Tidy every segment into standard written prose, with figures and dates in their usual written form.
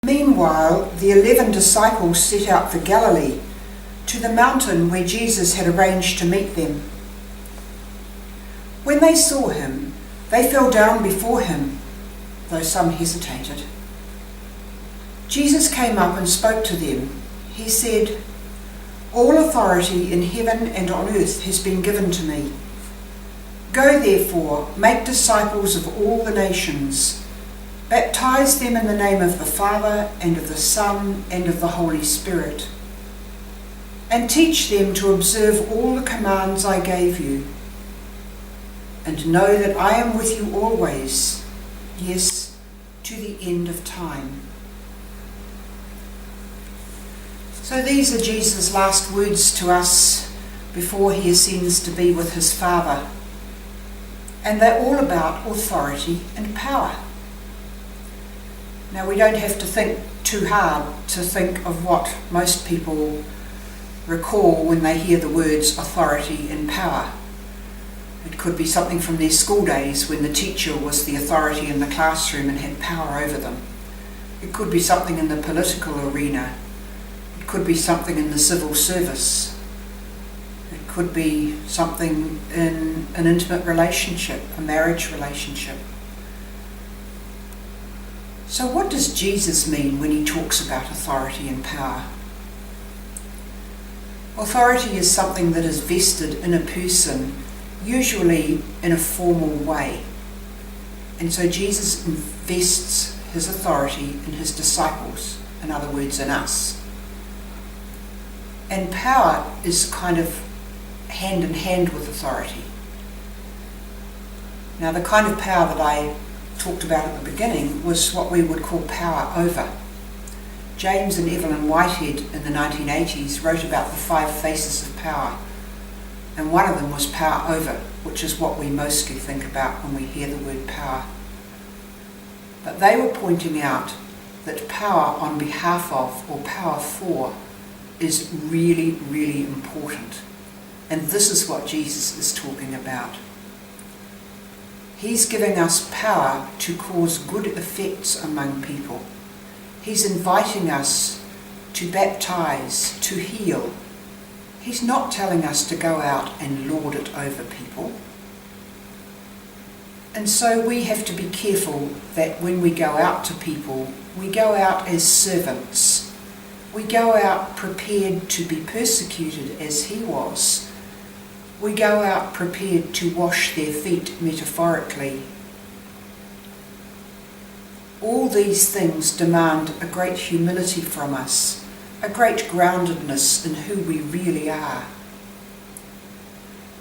Meanwhile, the 11 disciples set out for Galilee, to the mountain where Jesus had arranged to meet them. When they saw him, they fell down before him, though some hesitated. Jesus came up and spoke to them. He said, "All authority in heaven and on earth has been given to me. Go therefore, make disciples of all the nations. Baptize them in the name of the Father and of the Son and of the Holy Spirit. And teach them to observe all the commands I gave you. And know that I am with you always, yes, to the end of time." So these are Jesus' last words to us before he ascends to be with his Father. And they're all about authority and power. Now, we don't have to think too hard to think of what most people recall when they hear the words authority and power. It could be something from their school days when the teacher was the authority in the classroom and had power over them. It could be something in the political arena. It could be something in the civil service. It could be something in an intimate relationship, a marriage relationship. So what does Jesus mean when he talks about authority and power? Authority is something that is vested in a person, usually in a formal way. And so Jesus invests his authority in his disciples, in other words, in us. And power is kind of hand in hand with authority. Now, the kind of power that I talked about at the beginning was what we would call power over. James and Evelyn Whitehead in the 1980s wrote about the 5 faces of power, and one of them was power over, which is what we mostly think about when we hear the word power. But they were pointing out that power on behalf of, or power for, is really, really important. And this is what Jesus is talking about. He's giving us power to cause good effects among people. He's inviting us to baptize, to heal. He's not telling us to go out and lord it over people. And so we have to be careful that when we go out to people, we go out as servants. We go out prepared to be persecuted as he was. We go out prepared to wash their feet metaphorically. All these things demand a great humility from us, a great groundedness in who we really are.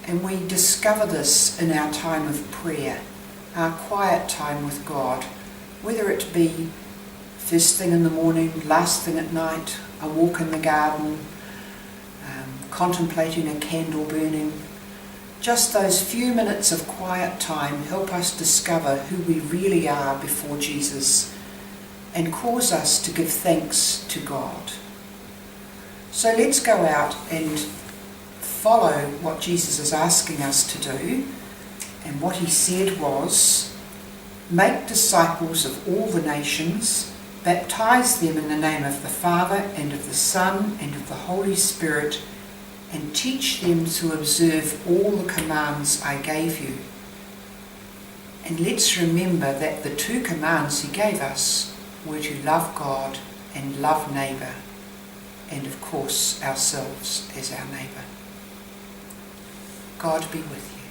And we discover this in our time of prayer, our quiet time with God, whether it be first thing in the morning, last thing at night, a walk in the garden, contemplating a candle burning. Just those few minutes of quiet time help us discover who we really are before Jesus and cause us to give thanks to God. So let's go out and follow what Jesus is asking us to do. And what he said was, make disciples of all the nations, baptize them in the name of the Father and of the Son and of the Holy Spirit, and teach them to observe all the commands I gave you. And let's remember that the 2 commands he gave us were to love God and love neighbour, and of course ourselves as our neighbour. God be with you.